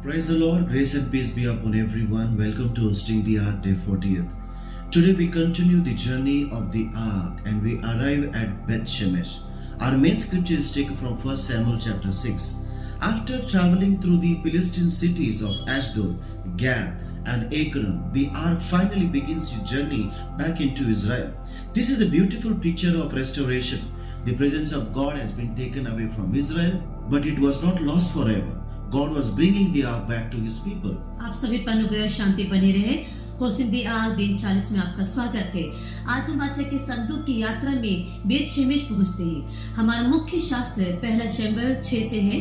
Praise the Lord, grace and peace be upon everyone. Welcome to Hosting the Ark Day 40th. Today we continue the journey of the Ark and we arrive at Beth Shemesh. Our main scripture is taken from 1 Samuel chapter 6. After traveling through the Philistine cities of Ashdod, Gath and Ekron, the Ark finally begins its journey back into Israel. This is a beautiful picture of restoration. The presence of God has been taken away from Israel, but it was not lost forever. God was bringing the ark back to his people. आप सभी पर अनुग्रह शांति बनी रहे। Hosting the arc दिन 40 में आपका स्वागत है। आज हम वाचा के संदूक की यात्रा में बेत शेमेश पहुंचते हैं। हमारा मुख्य शास्त्र पहला शमूएल 6 से है।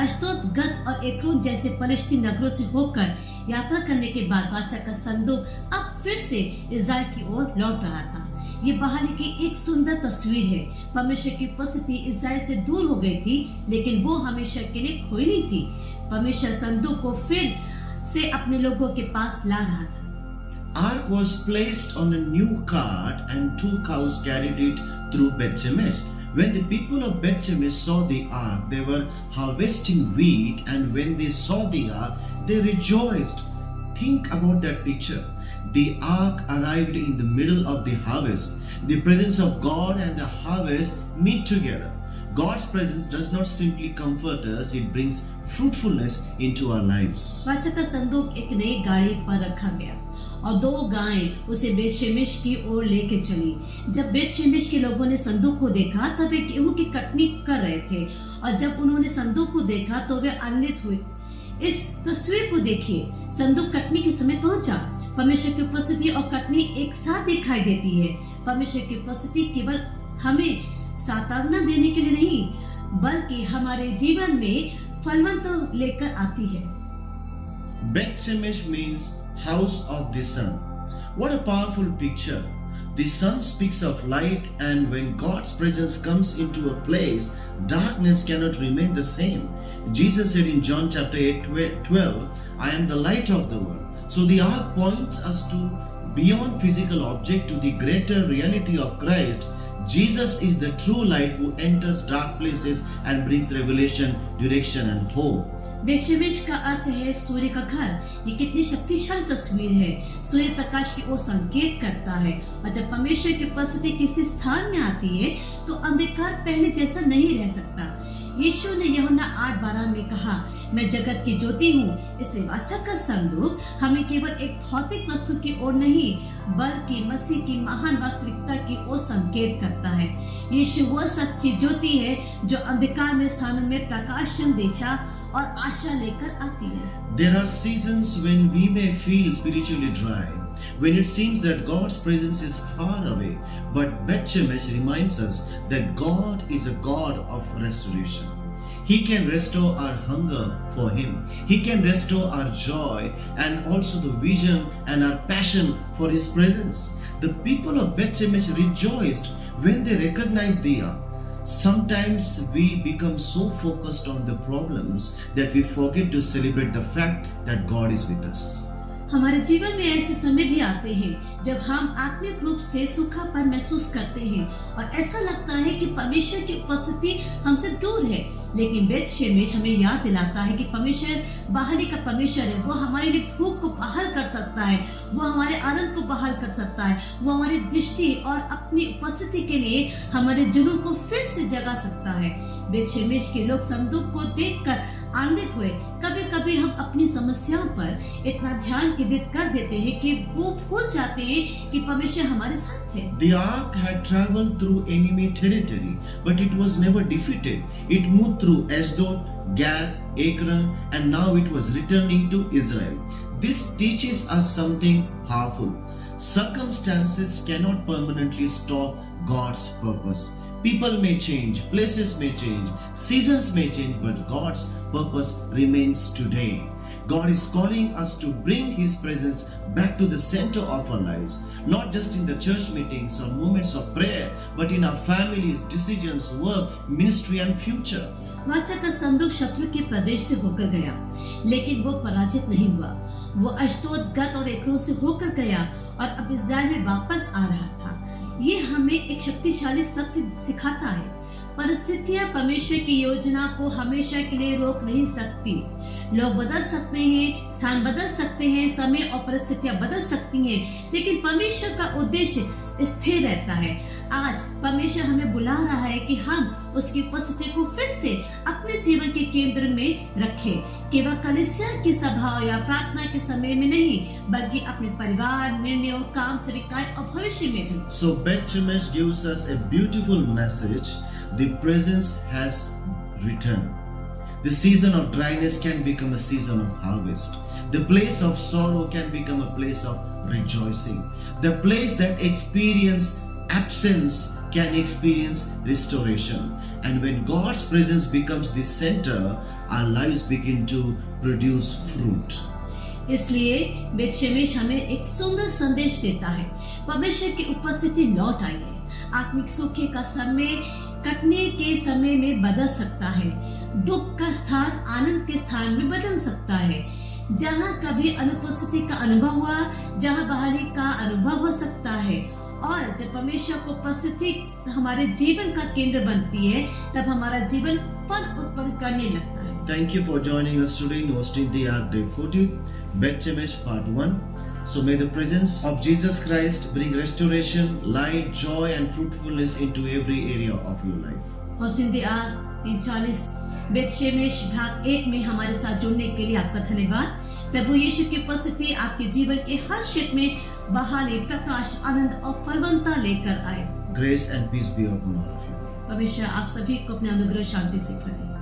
अश्दोद, गत और एक्रोन जैसे फलस्तीन नगरों से होकर यात्रा करने के बाद वाचा का संदूक अब फिर से इस्राएल की ओर लौट रहा था। ये बहाली की एक सुंदर तस्वीर है। परमेश्वर की उपस्थिति इस्राएल से दूर हो गई थी, लेकिन वो हमेशा के लिए खोई नहीं थी। परमेश्वर संदूक को फिर से अपने लोगों के पास ला रहा था। Ark was placed on a new cart and 2 cows carried it through Beth Shemesh. When the people of Beth Shemesh saw the ark, they were harvesting wheat, and when they saw the ark, they rejoiced. Think about that picture. The ark arrived in the middle of the harvest. The presence of God and the harvest meet together. God's presence does not simply comfort us, it brings fruitfulness into our lives. वाचा का संदूक एक नई गाड़ी पर रखा गया और 2 गायें उसे बेत शेमेश की ओर लेके चली। जब बेत शेमेश के लोगों ने संदूक को देखा तब वे गेहूं की कटनी कर रहे थे, और जब उन्होंने संदूक को देखा तो वे आनंदित हुए। इस तस्वीर को देखिए, संदूक कटनी के समय पहुंचा। परमेश्वर की उपस्थिति और कटनी एक साथ दिखाई देती है। परमेश्वर की उपस्थिति केवल हमें सातावना देने के लिए नहीं, बल्कि हमारे जीवन में फलवंत लेकर आती है। Beth Shemesh means house of the sun. What a powerful picture. The sun speaks of light, and when God's presence comes into a place, darkness cannot remain the same. Jesus said in John chapter 8:12, I am the light of the world. So the ark points us to beyond physical object to the greater reality of Christ. Jesus is the true light who enters dark places and brings revelation, direction and hope. बेत शेमेश का अर्थ है सूर्य का घर। ये कितनी शक्तिशाली तस्वीर है। सूर्य प्रकाश की ओर संकेत करता है, और जब परमेश्वर की उपस्थिति किसी स्थान में आती है तो अंधकार पहले जैसा नहीं रह सकता। यीशु ने यूहन्ना 8:12 में कहा, मैं जगत की ज्योति हूँ। इसलिए वाचा का संदूक हमें केवल एक भौतिक वस्तु की ओर नहीं, बल्कि मसीह की महान वास्तविकता की ओर संकेत करता है। यीशु वह सच्ची ज्योति है जो अंधकार में स्थानों में प्रकाशन, दिशा और आशा लेकर आती है। There are seasons when we may feel spiritually dry, when it seems that God's presence is far away, but Beth Shemesh reminds us that God is a God of restoration. He can restore our hunger for Him. He can restore our joy and also the vision and our passion for His presence. The people of Beth Shemesh rejoiced when they recognized the ark. Sometimes we become so focused on the problems that we forget to celebrate the fact that God is with us. हमारे जीवन में ऐसे समय भी आते हैं जब हम आत्मिक रूप से सूखापन महसूस करते हैं और ऐसा लगता है कि परमेश्वर की उपस्थिति हमसे दूर है। लेकिन बेत शेमेश हमें याद दिलाता है कि परमेश्वर बहाली का परमेश्वर है। वो हमारे लिए भूख को बहाल कर सकता है, वो हमारे आनंद को बहाल कर सकता है, वो हमारी दृष्टि और अपनी उपस्थिति के लिए हमारे जुनून को फिर से जगा सकता है। बेत शेमेश के लोग संदूक को देखकर आनंदित हुए। कभी कभी हम अपनी समस्याओं पर इतना ध्यान केंद्रित कर देते हैं कि वो भूल जाते हैं कि परमेश्वर हमारे साथ है। The ark had traveled through enemy territory, but it was never defeated. It moved through Ashdod, Gath, Ekron, and now it was returning to Israel. This teaches us something powerful. Circumstances cannot permanently stop God's purpose. People may change, places may change, seasons may change, but God's purpose remains today. God is calling us to bring His presence back to the center of our lives, not just in the church meetings or moments of prayer, but in our families, decisions, work, ministry and future. वाचा का संदूक शत्रु के प्रदेश से होकर गया, लेकिन वो पराजित नहीं हुआ। वो अश्दोद, गत और एक्रोन से होकर गया और अब इस्राएल में वापस आ रहा था। ये हमें एक शक्तिशाली सत्य सिखाता है। परिस्थितियां परमेश्वर की योजना को हमेशा के लिए रोक नहीं सकती। लोग बदल सकते हैं, स्थान बदल सकते हैं, समय और परिस्थितियां बदल सकती हैं, लेकिन परमेश्वर का उद्देश्य स्थिर रहता है। आज परमेश्वर हमें बुला रहा है कि हम उसकी उपस्थिति को फिर से अपने जीवन के केंद्र में रखें, केवल कलीसिया की सभा या प्रार्थना के समय में नहीं, बल्कि अपने परिवार, निर्णयों, काम, सेविकाएं और भविष्य में भी। So Bet Shemesh gives us a beautiful message. The presence has returned. The season of dryness can become a season of harvest. The place of sorrow can become a place of rejoicing. The place that experiences absence can experience restoration. And when God's presence becomes the center, our lives begin to produce fruit. इसलिए बेत शेमेश हमें एक सुंदर संदेश देता है। परमेश्वर की उपस्थिति लौट आई है। आत्मिक सुख का समय कटने के समय में बदल सकता है। दुख का स्थान आनंद के स्थान में बदल सकता है। जहाँ कभी अनुपस्थिति का अनुभव हुआ, जहाँ बहाली का अनुभव हो सकता है। और जब परमेश्वर को उपस्थिति हमारे जीवन का केंद्र बनती है, तब हमारा जीवन फल उत्पन्न करने लगता है। Thank you for joining us today in hosting the Ark Day 40, Bet Shemesh Part 1. So may the presence of Jesus Christ bring restoration, light, joy and fruitfulness into every area of your life. Hosting the arc 340 बेत शेमेश भाग 1 में हमारे साथ जुड़ने के लिए आपका धन्यवाद। प्रभु यीशु की उपस्थिति आपके जीवन के हर क्षेत्र में बहाली, प्रकाश, आनंद और फलवंता लेकर आए। Grace and peace be upon all of you. परमेश्वर आप सभी को अपने अनुग्रह शांति से भरे।